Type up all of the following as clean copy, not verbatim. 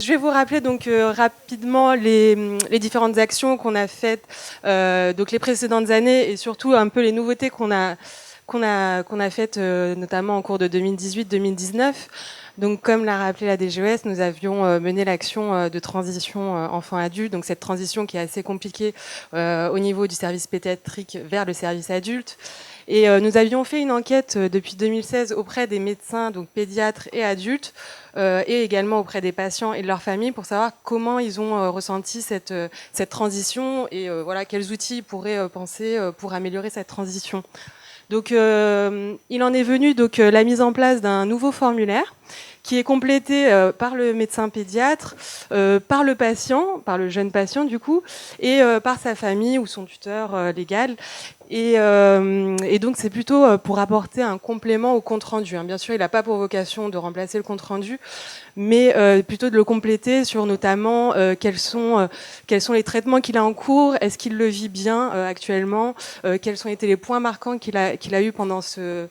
je vais vous rappeler donc rapidement les différentes actions qu'on a faites donc les précédentes années et surtout un peu les nouveautés qu'on a faites notamment en cours de 2018-2019. Donc, comme l'a rappelé la DGES, nous avions mené l'action de transition enfant-adulte, donc cette transition qui est assez compliquée au niveau du service pédiatrique vers le service adulte. Et nous avions fait une enquête depuis 2016 auprès des médecins, donc pédiatres et adultes, et également auprès des patients et de leurs familles pour savoir comment ils ont ressenti cette transition et voilà, quels outils ils pourraient penser pour améliorer cette transition. Donc, il en est venu donc, la mise en place d'un nouveau formulaire qui est complété par le médecin pédiatre, par le patient, par le jeune patient du coup, et par sa famille ou son tuteur légal. Et donc c'est plutôt pour apporter un complément au compte-rendu. Bien sûr, il n'a pas pour vocation de remplacer le compte-rendu, mais plutôt de le compléter sur notamment quels sont les traitements qu'il a en cours, est-ce qu'il le vit bien actuellement, quels ont été les points marquants qu'il a eu pendant son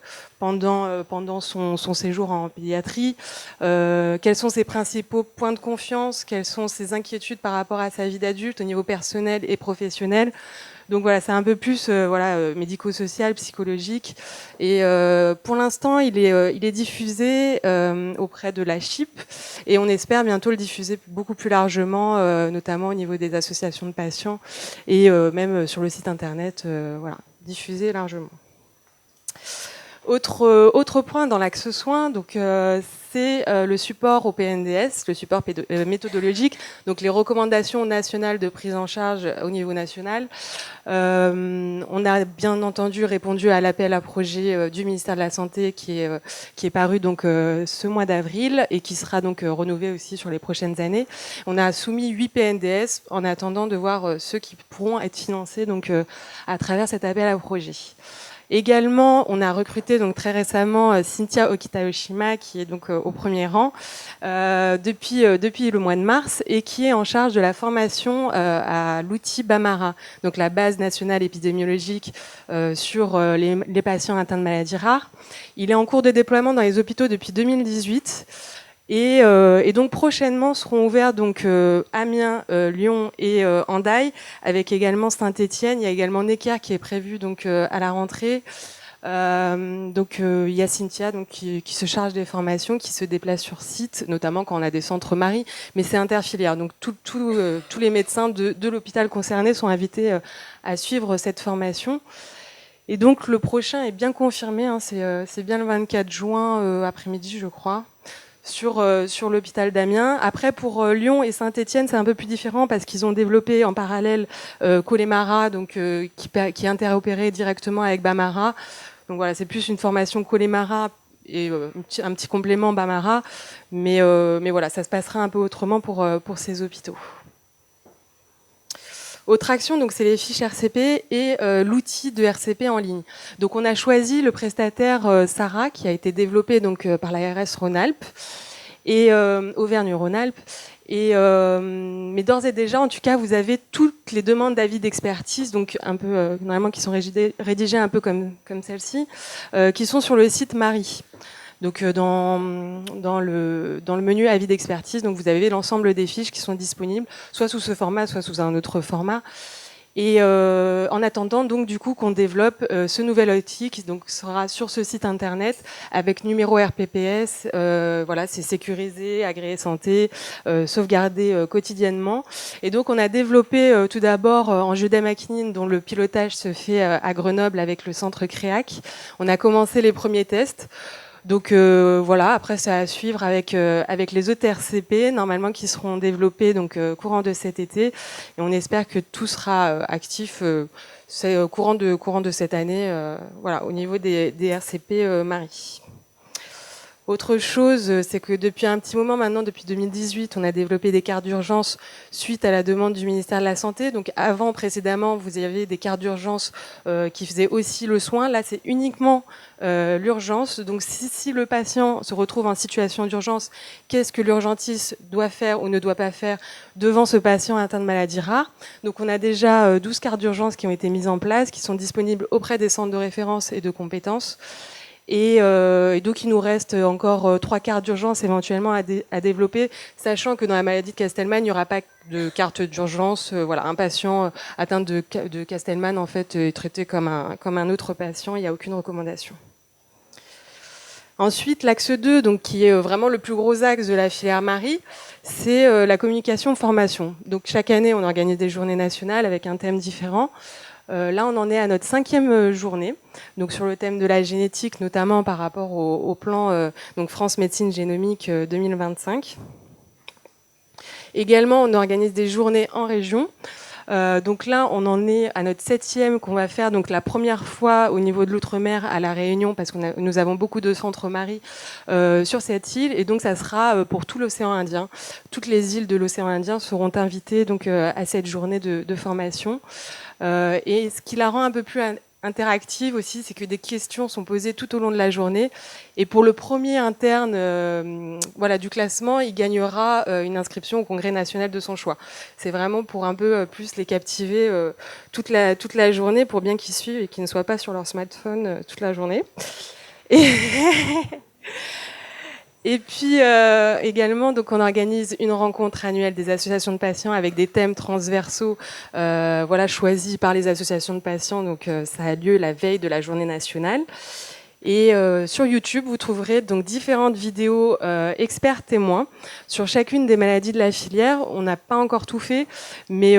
séjour en pédiatrie, quels sont ses principaux points de confiance, quelles sont ses inquiétudes par rapport à sa vie d'adulte au niveau personnel et professionnel. Donc voilà, c'est un peu plus médico-social, psychologique. Et pour l'instant, il est diffusé auprès de la CHIP et on espère bientôt le diffuser beaucoup plus largement, notamment au niveau des associations de patients et même sur le site internet, voilà, diffusé largement. Autre point dans l'axe soins, donc c'est le support au PNDS, le support méthodologique, donc les recommandations nationales de prise en charge au niveau national. On a bien entendu répondu à l'appel à projet du ministère de la Santé qui est paru donc ce mois d'avril et qui sera donc renouvelé aussi sur les prochaines années. On a soumis 8 PNDS en attendant de voir ceux qui pourront être financés donc à travers cet appel à projet. Également, on a recruté donc très récemment Cynthia Okita-Oshima, qui est donc au premier rang depuis le mois de mars et qui est en charge de la formation à l'outil BAMARA, donc la base nationale épidémiologique sur les patients atteints de maladies rares. Il est en cours de déploiement dans les hôpitaux depuis 2018. Et donc prochainement seront ouverts donc Amiens, Lyon et Hendaye, avec également Saint-Étienne. Il y a également Necker qui est prévu donc à la rentrée. Donc il y a Cynthia donc qui se charge des formations, qui se déplace sur site, notamment quand on a des centres Marie, mais c'est interfilière. Donc tous les médecins de l'hôpital concerné sont invités à suivre cette formation. Et donc le prochain est bien confirmé, hein, c'est bien le 24 juin après-midi, je crois. Sur l'hôpital d'Amiens. Après, pour Lyon et Saint-Étienne, c'est un peu plus différent parce qu'ils ont développé en parallèle Colémara, donc qui est interopéré directement avec Bamara. Donc voilà, c'est plus une formation Colémara et un petit complément Bamara, mais voilà, ça se passera un peu autrement pour ces hôpitaux. Autre action, donc c'est les fiches RCP et l'outil de RCP en ligne. Donc on a choisi le prestataire Sarah qui a été développé donc par l'ARS Rhône-Alpes et Auvergne-Rhône-Alpes. Mais d'ores et déjà, en tout cas, vous avez toutes les demandes d'avis d'expertise, donc un peu normalement qui sont rédigées un peu comme celle-ci, qui sont sur le site Marie. Donc dans le menu avis d'expertise, donc vous avez l'ensemble des fiches qui sont disponibles, soit sous ce format, soit sous un autre format. Et en attendant donc du coup qu'on développe ce nouvel outil qui donc sera sur ce site internet avec numéro RPPS, voilà, c'est sécurisé, agréé santé, sauvegardé quotidiennement. Et donc on a développé tout d'abord en jeu d'Amakinine dont le pilotage se fait à Grenoble avec le centre CREAC. On a commencé les premiers tests. Donc voilà, après ça à suivre avec les autres RCP normalement qui seront développés donc courant de cet été et on espère que tout sera actif courant de cette année voilà au niveau des RCP Marie. Autre chose, c'est que depuis un petit moment maintenant, depuis 2018, on a développé des cartes d'urgence suite à la demande du ministère de la Santé. Donc précédemment, vous aviez des cartes d'urgence qui faisaient aussi le soin. Là, c'est uniquement l'urgence. Donc si le patient se retrouve en situation d'urgence, qu'est-ce que l'urgentiste doit faire ou ne doit pas faire devant ce patient atteint de maladie rare? Donc on a déjà 12 cartes d'urgence qui ont été mises en place, qui sont disponibles auprès des centres de référence et de compétences. Et donc il nous reste encore 3 quarts d'urgence éventuellement à développer, sachant que dans la maladie de Castleman, il n'y aura pas de carte d'urgence. Voilà, un patient atteint de Castleman en fait est traité comme un autre patient. Il n'y a aucune recommandation. Ensuite, l'axe 2, donc, qui est vraiment le plus gros axe de la filière Marie, c'est la communication-formation. Donc chaque année, on organise des journées nationales avec un thème différent. Là, on en est à notre 5e journée, donc sur le thème de la génétique, notamment par rapport au plan donc France Médecine Génomique 2025. Également, on organise des journées en région. Donc là, on en est à notre 7e qu'on va faire, donc la première fois au niveau de l'outre-mer à La Réunion, parce que nous avons beaucoup de centres Marie sur cette île, et donc ça sera pour tout l'océan Indien. Toutes les îles de l'océan Indien seront invitées donc à cette journée de formation. Et ce qui la rend un peu plus interactive aussi, c'est que des questions sont posées tout au long de la journée. Et pour le premier interne voilà, du classement, il gagnera une inscription au congrès national de son choix. C'est vraiment pour un peu plus les captiver toute la journée, pour bien qu'ils suivent et qu'ils ne soient pas sur leur smartphone toute la journée. Et puis également, donc on organise une rencontre annuelle des associations de patients avec des thèmes transversaux, voilà, choisis par les associations de patients. Donc ça a lieu la veille de la journée nationale. Et sur YouTube, vous trouverez donc différentes vidéos experts témoins sur chacune des maladies de la filière. On n'a pas encore tout fait, mais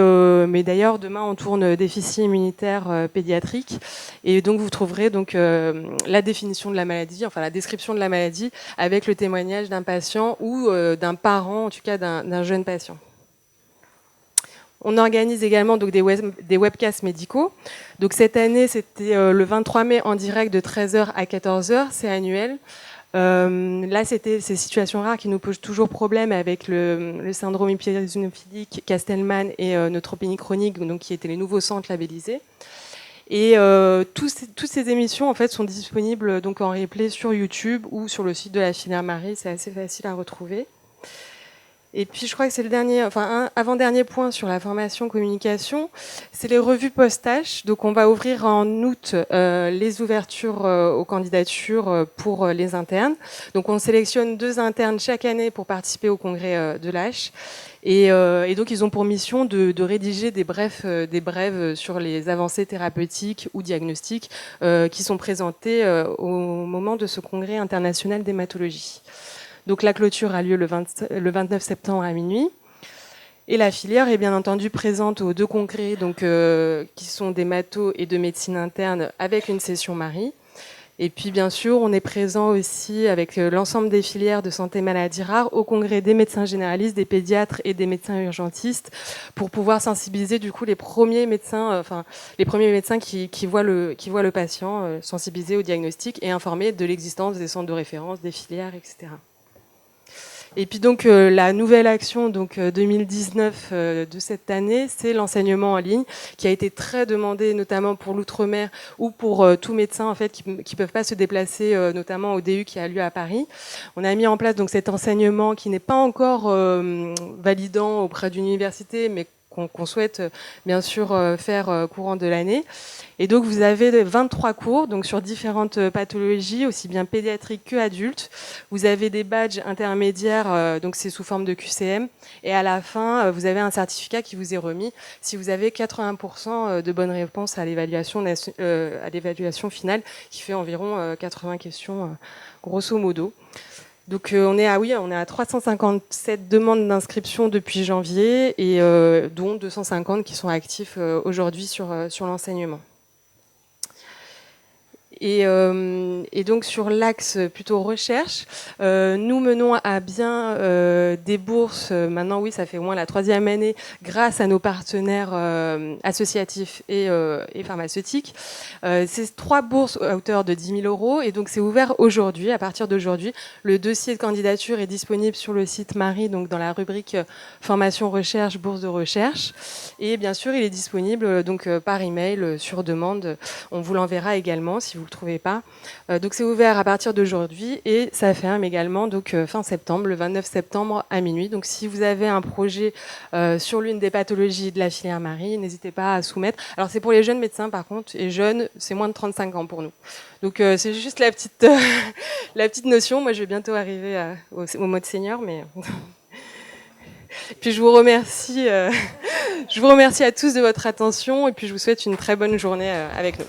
d'ailleurs demain on tourne déficit immunitaire pédiatrique, et donc vous trouverez donc la définition de la maladie, enfin la description de la maladie, avec le témoignage d'un patient ou d'un parent, en tout cas d'un jeune patient. On organise également donc des webcasts médicaux. Donc cette année, c'était le 23 mai en direct de 13h à 14h, c'est annuel. Là, c'était ces situations rares qui nous posent toujours problème avec le syndrome éosinophilique, Castleman et neutropénie chronique, donc qui étaient les nouveaux centres labellisés. Et toutes ces émissions en fait sont disponibles donc en replay sur YouTube ou sur le site de la filière Marie. C'est assez facile à retrouver. Et puis je crois que c'est le dernier, enfin avant-dernier point sur la formation communication, c'est les revues post-tâches. Donc on va ouvrir en août les ouvertures aux candidatures pour les internes. Donc on sélectionne 2 internes chaque année pour participer au congrès de l'H. Et donc ils ont pour mission de rédiger des brèves sur les avancées thérapeutiques ou diagnostiques qui sont présentées au moment de ce congrès international d'hématologie. Donc la clôture a lieu le 29 septembre à minuit. Et la filière est bien entendu présente aux 2 congrès donc, qui sont d'hémato et de médecine interne avec une session Marie. Et puis bien sûr, on est présent aussi avec l'ensemble des filières de santé maladies rares au congrès des médecins généralistes, des pédiatres et des médecins urgentistes pour pouvoir sensibiliser du coup les premiers médecins qui voient le patient, sensibiliser au diagnostic et informer de l'existence des centres de référence, des filières, etc. Et puis donc la nouvelle action donc 2019 de cette année, c'est l'enseignement en ligne qui a été très demandé notamment pour l'outre-mer ou pour tout médecin en fait qui peuvent pas se déplacer notamment au DU qui a lieu à Paris. On a mis en place donc cet enseignement qui n'est pas encore validant auprès d'une université, mais qu'on souhaite bien sûr faire courant de l'année. Et donc vous avez 23 cours donc sur différentes pathologies, aussi bien pédiatriques que adultes. Vous avez des badges intermédiaires, donc c'est sous forme de QCM. Et à la fin, vous avez un certificat qui vous est remis si vous avez 80% de bonnes réponses à l'évaluation finale, qui fait environ 80 questions grosso modo. Donc on est à 357 demandes d'inscription depuis janvier et dont 250 qui sont actifs aujourd'hui sur l'enseignement. Et donc sur l'axe plutôt recherche, nous menons à bien des bourses, maintenant oui ça fait au moins la 3e année, grâce à nos partenaires associatifs et pharmaceutiques. C'est 3 bourses à hauteur de 10 000 € et donc c'est ouvert aujourd'hui, à partir d'aujourd'hui. Le dossier de candidature est disponible sur le site Marie, donc dans la rubrique formation recherche, bourse de recherche. Et bien sûr il est disponible donc par email sur demande. On vous l'enverra également si vous le trouvez pas. Donc c'est ouvert à partir d'aujourd'hui et ça ferme également donc fin septembre, le 29 septembre à minuit. Donc si vous avez un projet sur l'une des pathologies de la filière Marie, n'hésitez pas à soumettre. Alors c'est pour les jeunes médecins par contre, et jeunes, c'est moins de 35 ans pour nous. Donc c'est juste la petite la petite notion. Moi je vais bientôt arriver au mode senior, mais puis je vous remercie à tous de votre attention et puis je vous souhaite une très bonne journée avec nous.